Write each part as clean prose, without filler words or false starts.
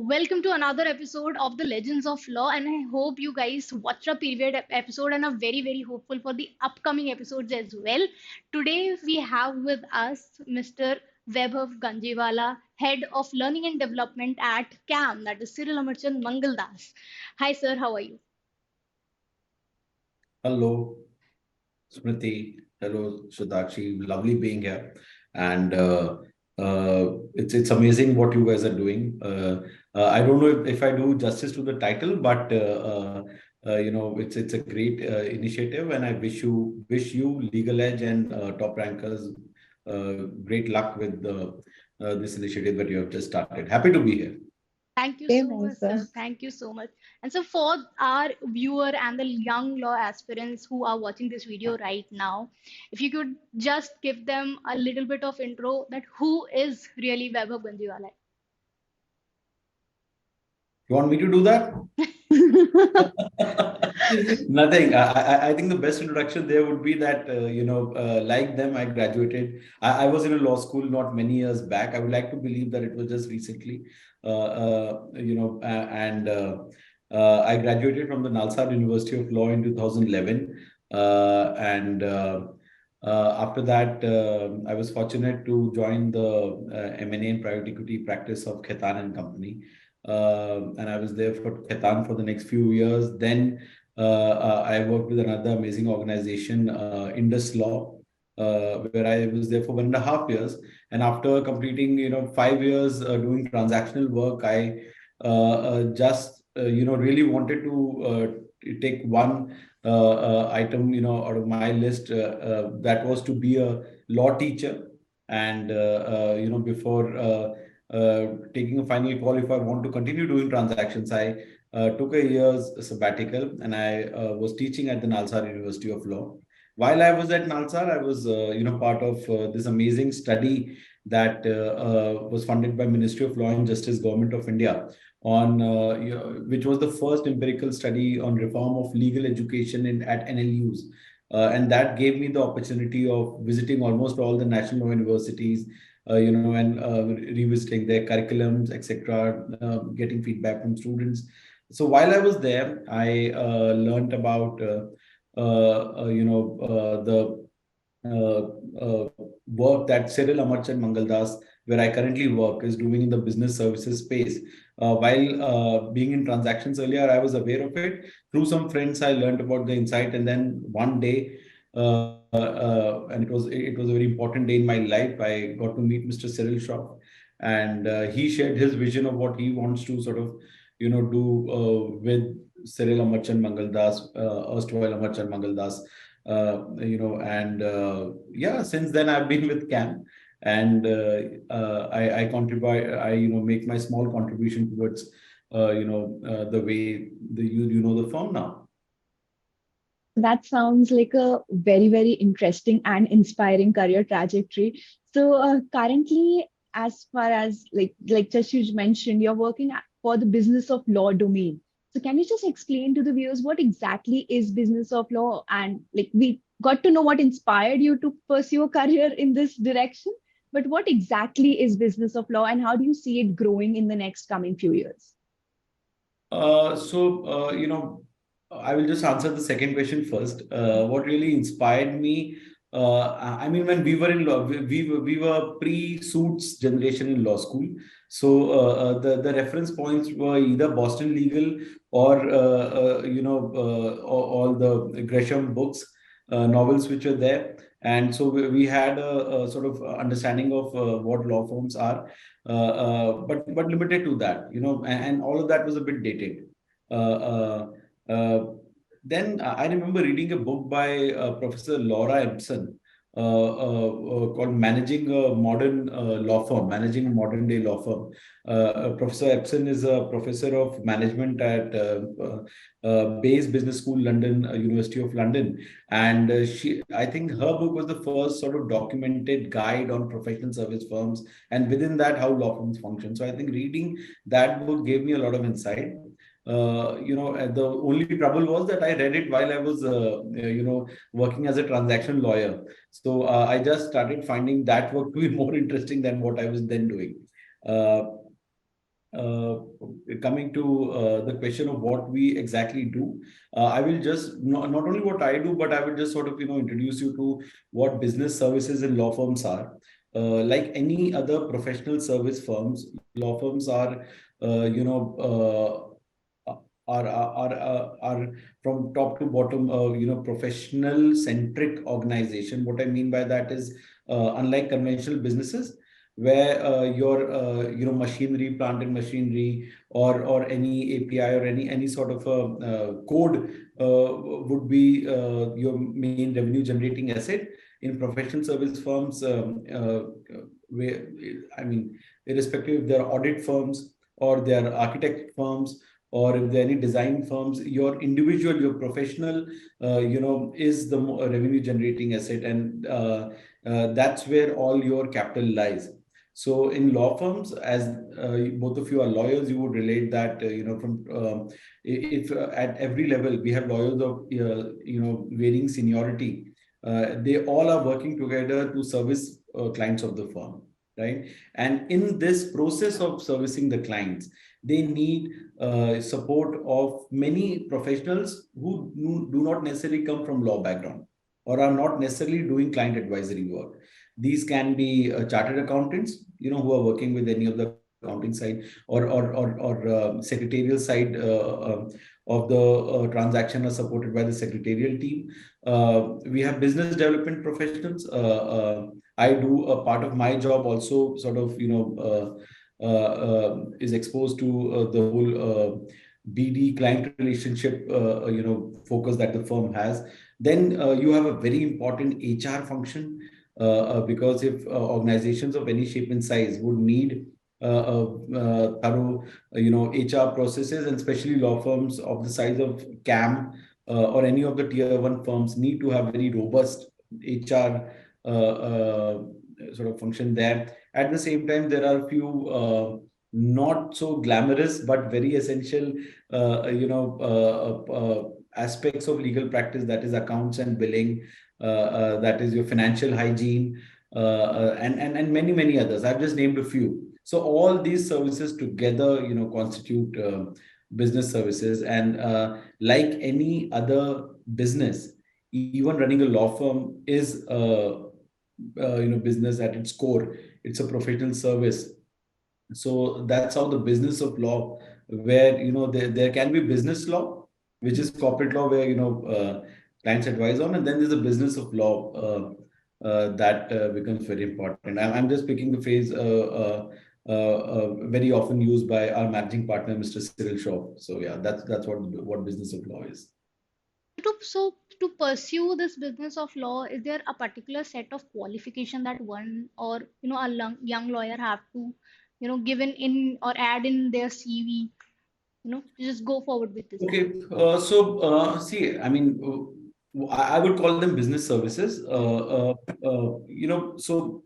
welcome to another episode of the Legends of Law, and I hope you guys watched our previous episode and are very hopeful for the upcoming episodes as well. Today we have with us Mr. Vaibhav Ganjiwale, Head of Learning and Development at CAM, that is Cyril Amarchand Mangaldas. Hi sir, how are you? Hello, Smriti. Hello, Sudakshi. Lovely being here, and it's amazing what you guys are doing. I don't know if I do justice to the title, but it's a great initiative, and I wish you Legal Edge and Top Rankers great luck with this initiative that you have just started. Happy to be here. Thank you Same so much, answer. sir. Thank you so much. And so, for our viewer and the young law aspirants who are watching this video right now, if you could just give them a little bit of intro that who is really Vaibhav Ganjiwale? You want me to do that? Nothing. I think the best introduction there would be that, like them, I graduated. I was in a law school not many years back. I would like to believe that it was just recently, I graduated from the Nalsar University of Law in 2011. And After that, I was fortunate to join the M&A and private equity practice of Khetan and Company. And I was there for Khetan for the next few years. Then I worked with another amazing organization, Indus Law, where I was there for 1.5 years. And after completing, 5 years doing transactional work, I really wanted to take one item, out of my list, that was to be a law teacher. And before taking a final call if I want to continue doing transactions, I took a year's sabbatical, and I was teaching at the Nalsar University of Law. While I was at Nalsar, I was part of this amazing study that was funded by Ministry of Law and Justice, Government of India, on which was the first empirical study on reform of legal education at NLUs. And that gave me the opportunity of visiting almost all the national law universities, and revisiting their curriculums, etc., getting feedback from students. So while I was there, I learned about the work that Cyril Amarchand Mangaldas, where I currently work, is doing in the business services space. While being in transactions earlier, I was aware of it. Through some friends, I learned about the insight, and then one day, and it was a very important day in my life, I got to meet Mr. Cyril Shroff, and he shared his vision of what he wants to sort of do with Cyril Amarchand Mangaldas, erstwhile Amarchand Mangaldas, yeah, since then I've been with CAM, and I contribute, I make my small contribution towards the way you know the firm now. That sounds like a very interesting and inspiring career trajectory. So currently, as far as like just you mentioned, you're working for the business of law domain. So can you just explain to the viewers what exactly is business of law? And like we got to know what inspired you to pursue a career in this direction, but what exactly is business of law and how do you see it growing in the next coming few years? I will just answer the second question first. What really inspired me? I mean, when we were in law, we were pre-suits generation in law school. So the reference points were either Boston Legal or all the Gresham books, novels which were there. And so we had a sort of understanding of what law firms are, but limited to that, and all of that was a bit dated. Uh, uh, uh, then I remember reading a book by Professor Laura Epson, called Managing a Modern Law Firm, Managing a Modern Day Law Firm. Professor Epson is a professor of management at Bayes Business School, London, University of London. And I think her book was the first sort of documented guide on professional service firms, and within that, how law firms function. So I think reading that book gave me a lot of insight. The only trouble was that I read it while I was, working as a transaction lawyer. So I just started finding that work to be more interesting than what I was then doing. Uh, uh, coming to the question of what we exactly do, I will just not only what I do, but I will just sort of introduce you to what business services in law firms are. Like any other professional service firms, law firms are are from top to bottom, professional centric organization. What I mean by that is, unlike conventional businesses, where your machinery, plant and machinery, or any API or any sort of code would be your main revenue generating asset. In professional service firms, where I mean, irrespective if they're audit firms or they're architect firms, or if there are any design firms, your individual, your professional, is the revenue generating asset, and that's where all your capital lies. So in law firms, as both of you are lawyers, you would relate that from if at every level we have lawyers of varying seniority, they all are working together to service clients of the firm, right? And in this process of servicing the clients, they need support of many professionals who do not necessarily come from law background or are not necessarily doing client advisory work. These can be chartered accountants, who are working with any of the accounting side, or secretarial side of the transaction, are supported by the secretarial team. We have business development professionals. I do a part of my job also, sort of, is exposed to the whole BD client relationship, focus that the firm has. Then you have a very important HR function, because if organizations of any shape and size would need thorough, HR processes, and especially law firms of the size of CAM or any of the tier one firms need to have very robust HR sort of function there. At the same time, there are a few not so glamorous but very essential, aspects of legal practice, that is accounts and billing, that is your financial hygiene, and many others. I've just named a few. So all these services together, constitute business services. And like any other business, even running a law firm is business at its core. It's a professional service. So that's how the business of law, where there can be business law, which is corporate law, where clients advise on, and then there's a business of law that becomes very important. I'm just picking the phrase very often used by our managing partner, Mr. Cyril Shaw. So yeah, that's what business of law is. To pursue this business of law, is there a particular set of qualification that one, or a young lawyer have to give in or add in their CV, to just go forward with this? Okay, so see, I mean, I would call them business services. So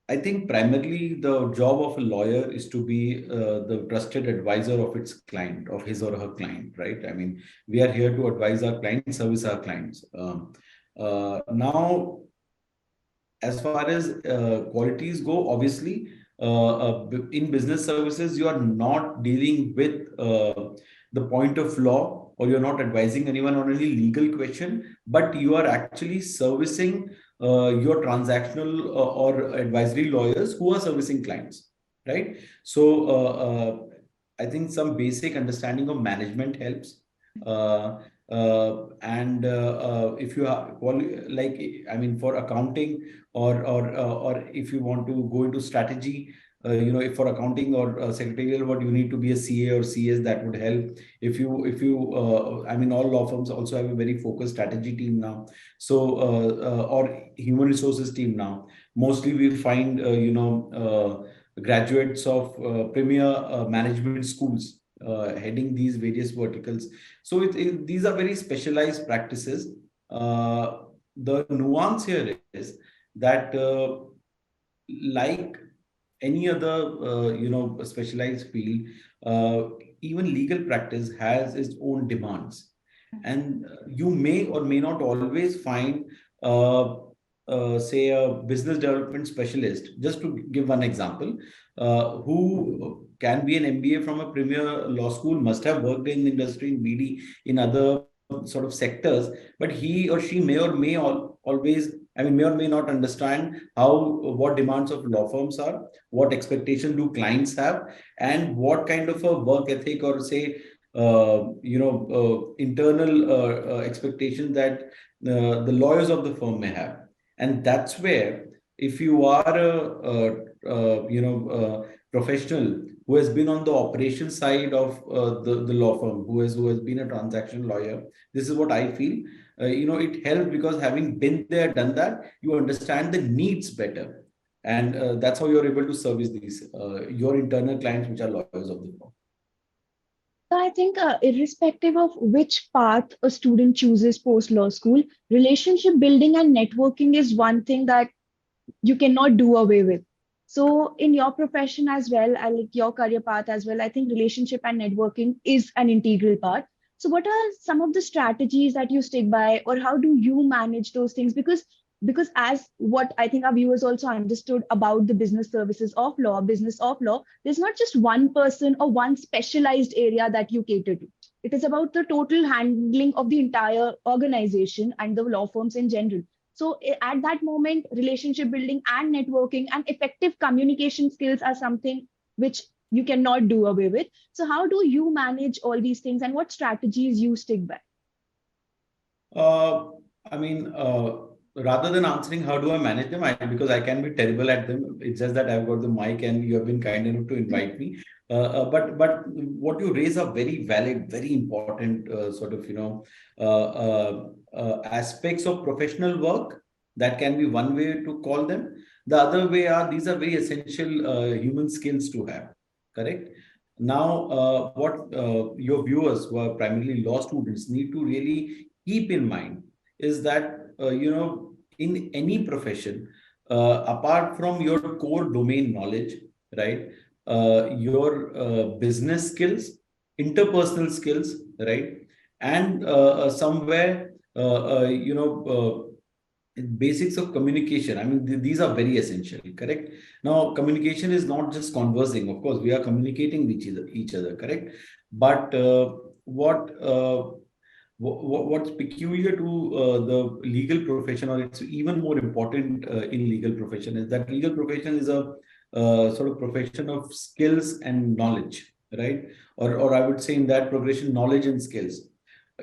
I think primarily the job of a lawyer is to be the trusted advisor of its client, of his or her client, right? I mean, we are here to advise our clients, service our clients. Now, as far as qualities go, obviously, in business services, you are not dealing with the point of law, or you're not advising anyone on any legal question, but you are actually servicing your transactional or advisory lawyers who are servicing clients, right? So I think some basic understanding of management helps. And if you are like, I mean, for accounting, or if you want to go into strategy, if for accounting or secretarial, what you need to be a CA or CS, that would help. If you I mean, all law firms also have a very focused strategy team now, so or human resources team now. Mostly we find graduates of premier management schools heading these various verticals. So these are very specialized practices. The nuance here is that, like any other specialized field, even legal practice has its own demands, and you may or may not always find say a business development specialist, just to give one example, who can be an MBA from a premier law school, must have worked in the industry, in BD, in other sort of sectors, but he or she may or may always, I mean, may or may not understand how, what demands of law firms are, what expectation do clients have, and what kind of a work ethic, or say, internal expectations that the lawyers of the firm may have. And that's where, if you are a professional who has been on the operation side of the law firm, who has been a transaction lawyer, this is what I feel. It helps, because having been there, done that, you understand the needs better, and that's how you're able to service these your internal clients, which are lawyers of the firm. So I think, irrespective of which path a student chooses post law school, relationship building and networking is one thing that you cannot do away with. So in your profession as well, I like your career path as well, I think relationship and networking is an integral part. So what are some of the strategies that you stick by, or how do you manage those things? Because as what I think our viewers also understood about the business services of law, business of law, there's not just one person or one specialized area that you cater to. It is about the total handling of the entire organization and the law firms in general. So at that moment, relationship building and networking and effective communication skills are something which you cannot do away with. So how do you manage all these things, and what strategies you stick by? Uh, I mean, rather than answering how do I manage them, because I can be terrible at them. It's just that I've got the mic and you have been kind enough to invite me. But what you raise are very valid, very important sort of aspects of professional work. That can be one way to call them. The other way are, these are very essential human skills to have. Correct. Now, what your viewers, who are primarily law students, need to really keep in mind is that in any profession, apart from your core domain knowledge, right, your business skills, interpersonal skills, right, and somewhere basics of communication, I mean, these are very essential. Correct. Now, communication is not just conversing. Of course, we are communicating with each other. Correct. But what's peculiar to the legal profession, or it's even more important in legal profession, is that legal profession is a sort of profession of skills and knowledge, right? Or I would say, in that progression, knowledge and skills.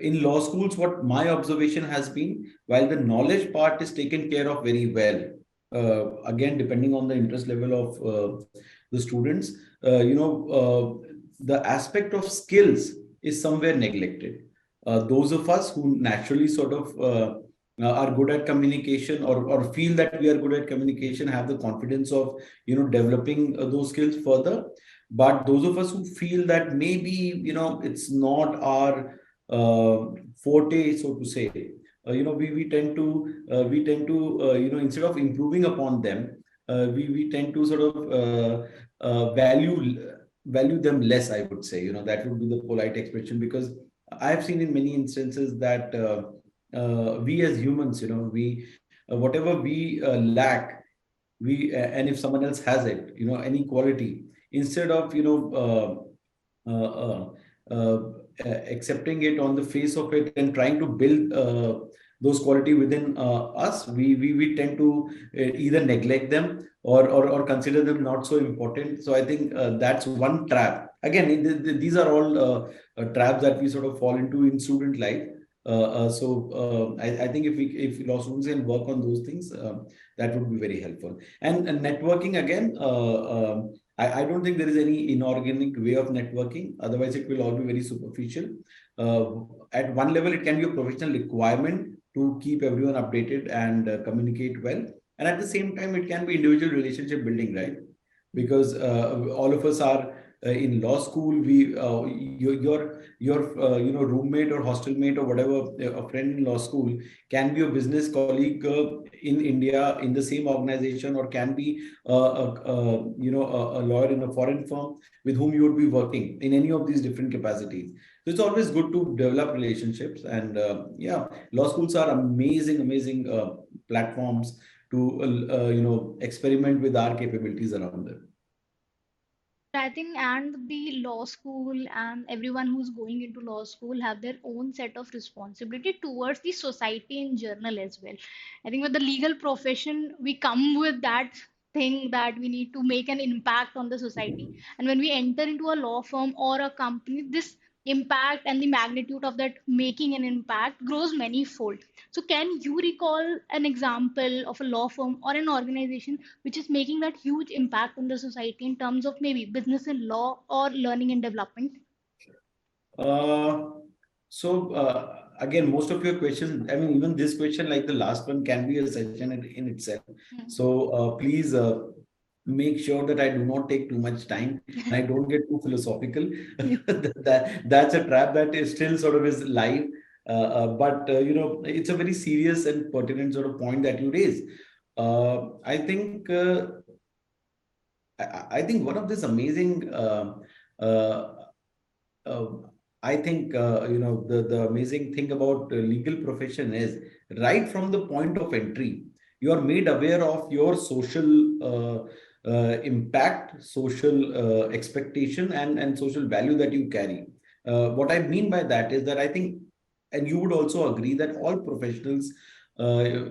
In law schools, what my observation has been, while the knowledge part is taken care of very well, again, depending on the interest level of the students, the aspect of skills is somewhere neglected. Those of us who naturally sort of are good at communication, or feel that we are good at communication, have the confidence of developing those skills further. But those of us who feel that maybe it's not our forte, so to say, we tend to instead of improving upon them, we tend to sort of value them less, I would say. That would be the polite expression, because I've seen in many instances that we as humans, we whatever we lack, and if someone else has it, any quality, instead of accepting it on the face of it and trying to build those quality within us, we tend to either neglect them, or consider them not so important. So I think that's one trap. Again, these are all traps that we sort of fall into in student life. I think if law students can work on those things, that would be very helpful. And networking, again, I don't think there is any inorganic way of networking. Otherwise, it will all be very superficial. At one level, it can be a professional requirement to keep everyone updated and communicate well. And at the same time, it can be individual relationship building, right? Because all of us are in law school. Your roommate or hostel mate or whatever, a friend in law school, can be a business colleague in India in the same organization, or can be a lawyer in a foreign firm with whom you would be working in any of these different capacities. So it's always good to develop relationships. And yeah, law schools are amazing platforms to experiment with our capabilities around them. I think, and the law school and everyone who's going into law school have their own set of responsibility towards the society in general as well. I think with the legal profession, we come with that thing that we need to make an impact on the society. And when we enter into a law firm or a company, this impact and the magnitude of that making an impact grows manyfold. So, can you recall an example of a law firm or an organization which is making that huge impact on the society in terms of maybe business and law or learning and development? Uh, Again, most of your questions, I mean, even this question, like the last one, can be a session in itself. Hmm. So please make sure that I do not take too much time and I don't get too philosophical. That's a trap that is still sort of is live. But it's a very serious and pertinent sort of point that you raise. I think I think one of this amazing uh, uh, I think the amazing thing about legal profession is right from the point of entry, you are made aware of your social impact, social expectation, and social value that you carry. What I mean by that is that I think, and you would also agree that all professionals, uh,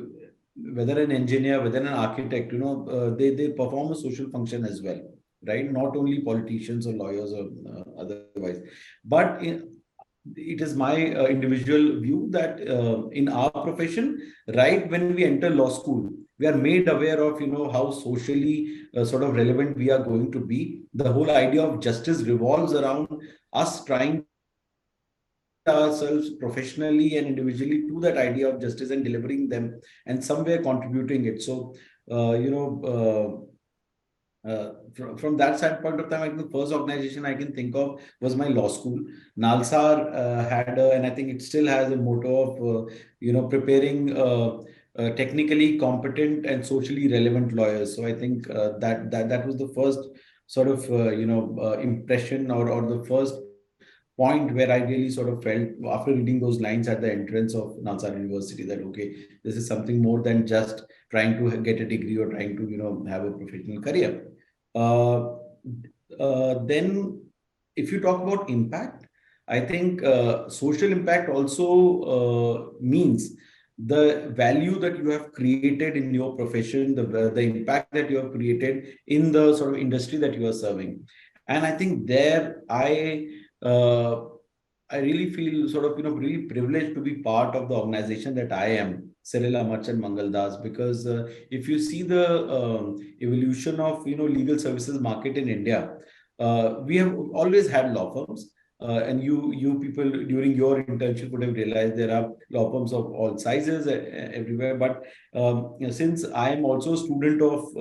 whether an engineer, whether an architect, they perform a social function as well, right? Not only politicians or lawyers or otherwise. But it is my individual view that in our profession, right when we enter law school, we are made aware of how socially sort of relevant we are going to be. The whole idea of justice revolves around us trying ourselves professionally and individually to that idea of justice and delivering them and somewhere contributing it. So from that standpoint of time, I think the first organization I can think of was my law school. Nalsar and I think it still has a motto of, preparing technically competent and socially relevant lawyers. So I think that was the first sort of, impression or the first point where I really sort of felt after reading those lines at the entrance of Nalsar University that, okay, this is something more than just trying to get a degree or trying to, have a professional career. Uh, then, if you talk about impact, I think social impact also means the value that you have created in your profession, the impact that you have created in the sort of industry that you are serving. And I think there uh, I really feel sort of, really privileged to be part of the organization that I am, Cyril Amarchand Mangaldas, because if you see the evolution of, legal services market in India, we have always had law firms. And you people during your internship would have realized there are law firms of all sizes everywhere. But since I am also a student of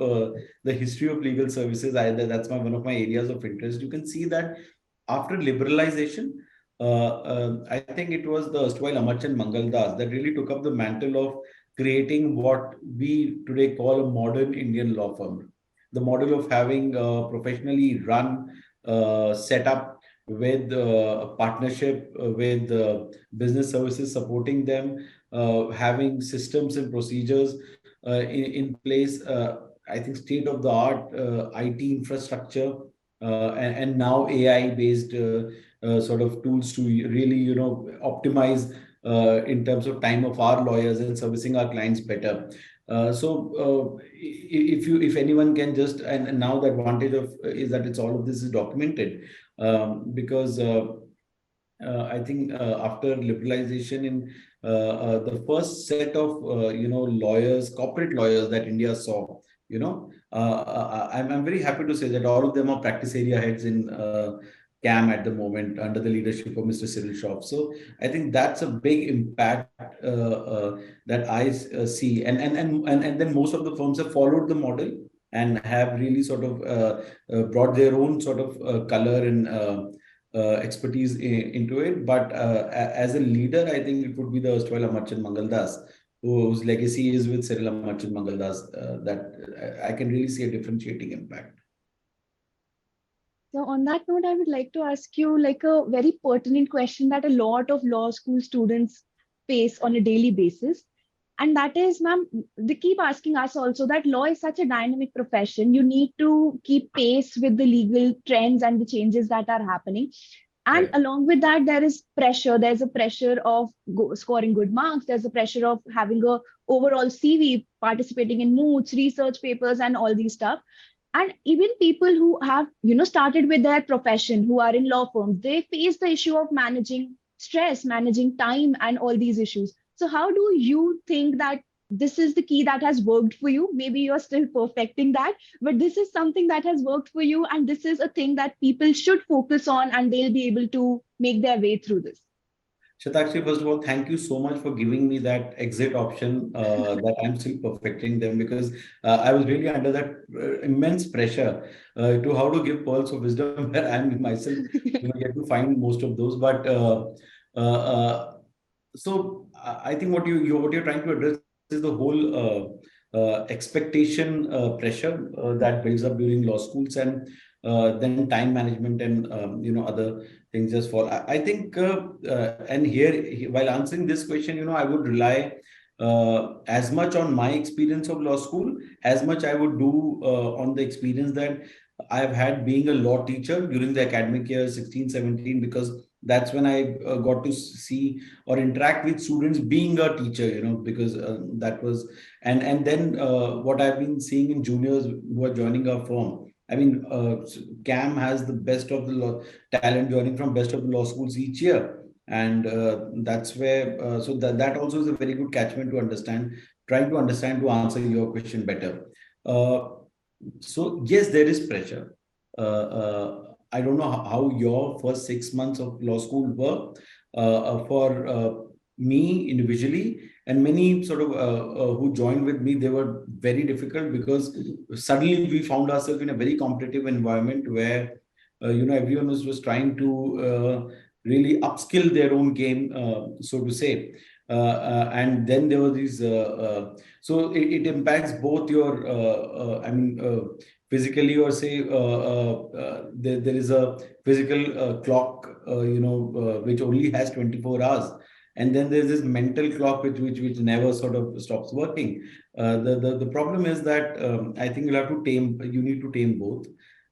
the history of legal services, that's one of my areas of interest. You can see that after liberalization, I think it was the erstwhile Amarchand Mangaldas that really took up the mantle of creating what we today call a modern Indian law firm. The model of having professionally run setup with a partnership with business services supporting them, having systems and procedures in place. I think state of the art IT infrastructure and now AI based sort of tools to really optimize in terms of time of our lawyers and servicing our clients better. If anyone can just and now the advantage of is that it's all of this is documented because I think after liberalization in the first set of lawyers, corporate lawyers that India saw, I'm very happy to say that all of them are practice area heads in CAM at the moment under the leadership of Mr. Cyril Shop. So I think that's a big impact that I see, and then most of the firms have followed the model and have really sort of brought their own sort of color and expertise into it. But as a leader, I think it would be the erstwhile Amarchand Mangaldas, whose legacy is with Cyril Amarchand Mangaldas, that I can really see a differentiating impact. So on that note, I would like to ask you like a very pertinent question that a lot of law school students face on a daily basis. And that is, ma'am, they keep asking us also that law is such a dynamic profession. You need to keep pace with the legal trends and the changes that are happening. And Right. along with that, there is pressure. There's a pressure of scoring good marks. There's a pressure of having a overall CV, participating in moots, research papers, and all these stuff. And even people who have, started with their profession, who are in law firms, they face the issue of managing stress, managing time, and all these issues. So how do you think that this is the key that has worked for you? Maybe you're still perfecting that, but this is something that has worked for you, and this is a thing that people should focus on, and they'll be able to make their way through this. Shatakshi, first of all, thank you so much for giving me that exit option, that I'm still perfecting them, because I was really under that immense pressure to how to give pearls of wisdom where I'm myself, yet to find most of those. But uh, uh, so I think what you're trying to address is the whole expectation pressure that builds up during law schools, and then time management and other things just fall. I think and here, while answering this question, I would rely as much on my experience of law school as much I would do on the experience that I've had being a law teacher during the academic year 16 17, because that's when I got to see or interact with students being a teacher, because that was, and then what I've been seeing in juniors who are joining our firm. I mean, CAM has the best of the law talent joining from best of the law schools each year, and that's where so that also is a very good catchment to understand, trying to understand to answer your question better. Uh, so yes, there is pressure. I don't know how your first 6 months of law school were for me individually, and many sort of who joined with me. They were very difficult because suddenly we found ourselves in a very competitive environment where everyone was trying to really upskill their own game, so to say. And then there were these so it impacts both your physically, or say there is a physical clock which only has 24 hours, and then there's this mental clock which never sort of stops working. The problem is that I think you need to tame both.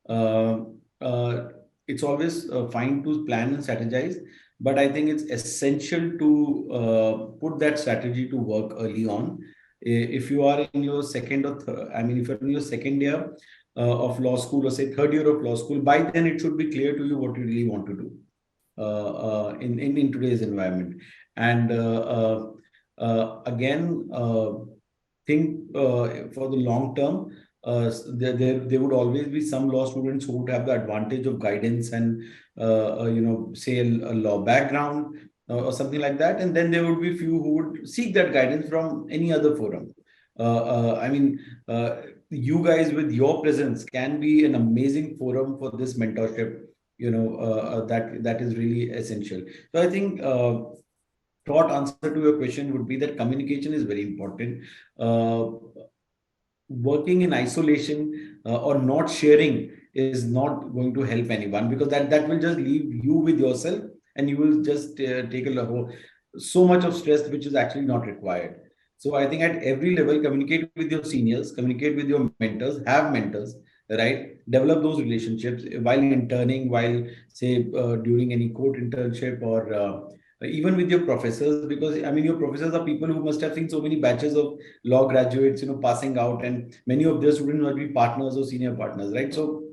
uh, uh, it's always fine to plan and strategize, but I think it's essential to put that strategy to work early on. If you are in your second or if you're in your second year of law school, or say third year of law school, by then it should be clear to you what you really want to do in today's environment. And again, think for the long term, there would always be some law students who would have the advantage of guidance and say a law background or something like that, and then there would be few who would seek that guidance from any other forum. You guys with your presence can be an amazing forum for this mentorship. That is really essential. So I think short answer to your question would be that communication is very important. uh, Working in isolation or not sharing is not going to help anyone, because that will just leave you with yourself, and you will just take so much of stress which is actually not required. So I think at every level, communicate with your seniors, communicate with your mentors, have mentors, right? Develop those relationships while interning, while say during any court internship, or even with your professors, because I mean your professors are people who must have seen so many batches of law graduates passing out, and many of their students might be partners or senior partners, right? So,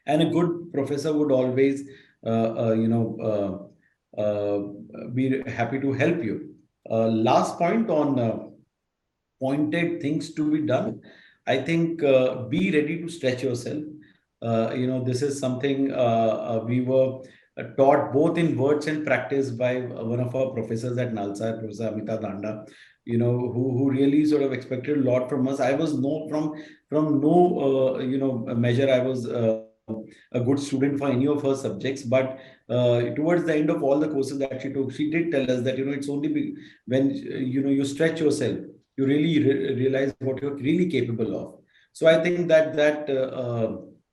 and a good professor would always be happy to help you. Last point on pointed things to be done. I think be ready to stretch yourself. This is something we were taught both in words and practice by one of our professors at Nalsa, Professor Amita Danda. Who really sort of expected a lot from us. I was no from no measure. I was a good student for any of her subjects, but towards the end of all the courses that she took, she did tell us that it's only when you stretch yourself, you really realize what you're really capable of. So I think that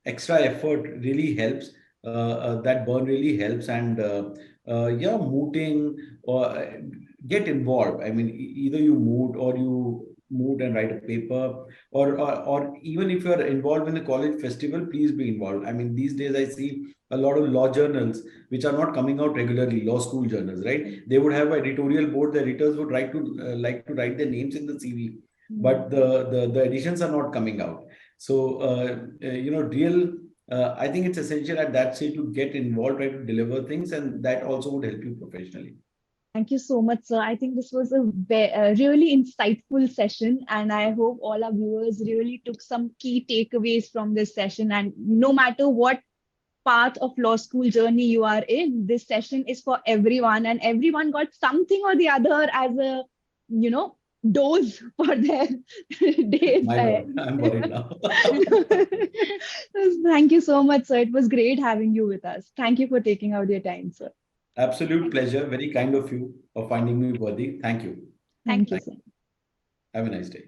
extra effort really helps. That burn really helps, and yeah, mooting or get involved. I mean, either you moved and write a paper, or even if you are involved in a college festival, please be involved. I mean, these days I see a lot of law journals which are not coming out regularly, law school journals, right? They would have an editorial board. The editors would like to write their names in the CV, but the editions are not coming out. So real. I think it's essential at that stage to get involved, try to deliver things, and that also would help you professionally. Thank you so much, sir. I think this was a really insightful session, and I hope all our viewers really took some key takeaways from this session. And no matter what path of law school journey you are in, this session is for everyone, and everyone got something or the other as a, dose for their days My ahead. God, I'm worried now. Thank you so much, sir. It was great having you with us. Thank you for taking out your time, sir. Absolute pleasure. Very kind of you for finding me worthy. Thank you. Thank you, sir. Have a nice day.